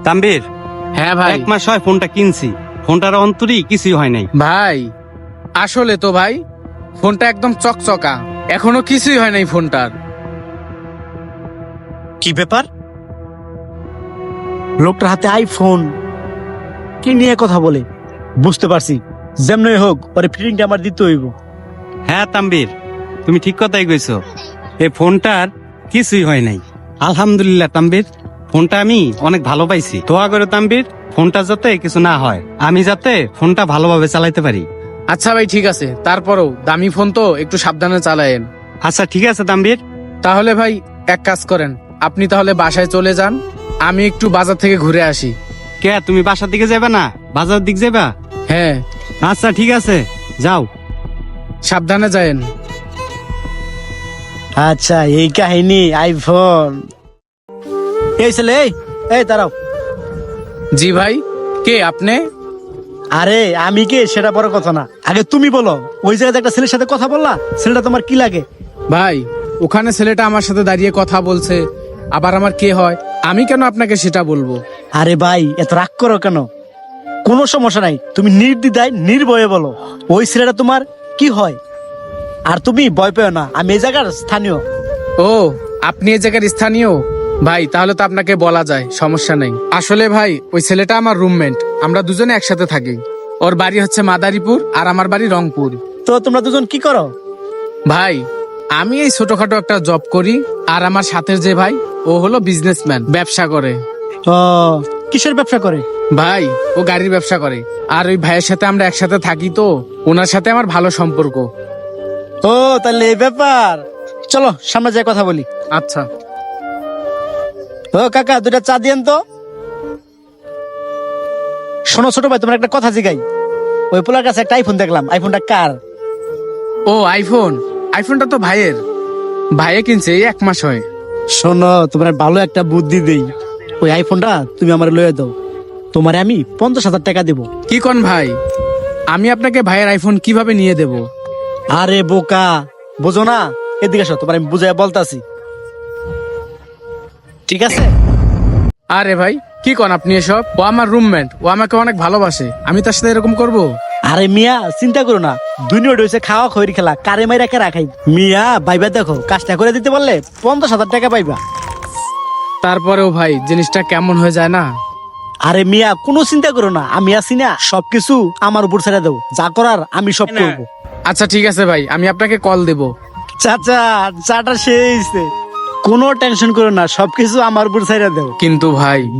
তাম্বির, হ্যাঁ ভাই। 1 মাস হয় ফোনটা কিনছি, ফোনটার অন্তরই কিছুই হয় নাই। ভাই আসলে তো ভাই ফোনটা একদম চকচকা, এখনো কিছুই হয় নাই ফোনটার। কি ব্যাপার? লোকটার হাতে আইফোন, কি নিয়ে কথা বলে? বুঝতে পারছি, যেমনই হোক পরে ফিটিংটা আমার দিতে হইব। হ্যাঁ তাম্বির, তুমি ঠিক কথাই কইছো, এই ফোনটার কিছুই হয় নাই। আলহামদুলিল্লাহ তাম্বির, ফোনটা আমি অনেক ভালো পাইছি। দোয়া করে তাম্বির, ফোনটা যাতে কিছু না হয়, আমি যাতে ফোনটা ভালোভাবে চালাইতে পারি। আচ্ছা ভাই ঠিক আছে, তারপরেও দামি ফোন তো একটু সাবধানে চালায়েন। আচ্ছা ঠিক আছে তাম্বির। তাহলে ভাই এক কাজ করেন, আপনি তাহলে বাসায় চলে যান, আমি একটু বাজার থেকে ঘুরে আসি। কে, তুমি বাসার দিকে যাবে না, বাজার দিক যাবা? হ্যাঁ, আচ্ছা ঠিক আছে, যাও। সাবধানে যায়েন। আচ্ছা এই কাহিনী আইফোন। এই ছেলে, এই এই দাঁড়াও। জি ভাই, কে আপনি? আরে আমি কে সেটা বড় কথা না, আগে তুমি বলো, ওই জায়গাতে একটা ছেলের সাথে কথা বললা, ছেলেটা তোমার কি লাগে? ভাই ওখানে ছেলেটা আমার সাথে দাঁড়িয়ে কথা বলছে, আবার আমার কে হয়, আমি কেন আপনাকে সেটা বলবো? আরে ভাই এত রাগ করো কেন? কোনো সমস্যা নাই, তুমি নির্দ্বিধায় নির্ভয়ে বলো ওই ছেলেটা তোমার কি হয়। আর তুমি ভয় পেও না, আমি এই জায়গার স্থানীয়। ও, আপনি এই জায়গার স্থানীয়? ভাই তাহলে তো আপনাকে বলা যায়, সমস্যা নেই। আসলে ভাই ওই ছেলেটা আমার রুমমেট, আমরা দুজনে একসাথে থাকি। ওর বাড়ি হচ্ছে মাদারীপুর আর আমার বাড়ি রংপুর। তো তোমরা দুজন কি করো? ভাই আমি এই ছোটখাটো একটা জব করি, আর আমার সাথের যে ভাই ও হলো বিজনেসম্যান, ব্যবসা করে। ও, কিসের ব্যবসা করে? ভাই ও গাড়ির ব্যবসা করে, আর ওই ভাইয়ের সাথে আমরা একসাথে থাকি, তো ওনার সাথে আমার ভালো সম্পর্ক। ও তাহলে এই ব্যাপার, চলো সামনে যাই কথা বলি। আচ্ছা। ও কাকা, দুটা চা দিয়েন তো। শোনো ছোট ভাই, তোমার একটা কথা জিগাই, ওই পোলার কাছে একটা আইফোন দেখলাম, আইফোনটা কার? ও আইফোন, আইফোনটা তো ভাইয়ের, ভাইয়ে কিনছে, এই 1 মাস হয়। শোনো, তোমার ভালো একটা বুদ্ধি দেই, ওই আইফোনটা তুমি আমার লয়ে দাও, তোমারে আমি 50,000 টাকা দেবো। কি কোন ভাই, আমি আপনাকে ভাইয়ের আইফোন কিভাবে নিয়ে দেব? আরে বোকা, বুঝো না, এদিকে আসো, তোমার আমি বুঝাই বলতাছি, ঠিক আছে? আরে ভাই কি কোন আপনি এসব? ও আমার রুমমেট, ও আমাকে অনেক ভালোবাসে, আমি তার সাথে এরকম করব? আরে মিয়া চিন্তা করো না, দুনিয়া হয়েছে খাওয়া খৈরি খেলা, কারে মাইরা কে রাখাই। মিয়া ভাইবা দেখো, কাজটা করে দিতে পারলে 50,000 টাকা পাইবা। তারপরেও ভাই জিনিসটা কেমন হয়ে যায় না? আরে মিয়া কোনো চিন্তা করো না, আমি আছি না, সবকিছু আমার উপর ছেড়ে দেবো, যা করার আমি সব করবো। আচ্ছা ঠিক আছে ভাই, আমি আপনাকে কল দেব। চাচা, চাটা শেষ, কোনো টেনশন করো না, সবকিছু আমার উপর ছেড়ে দেবো। কিন্তু ভাই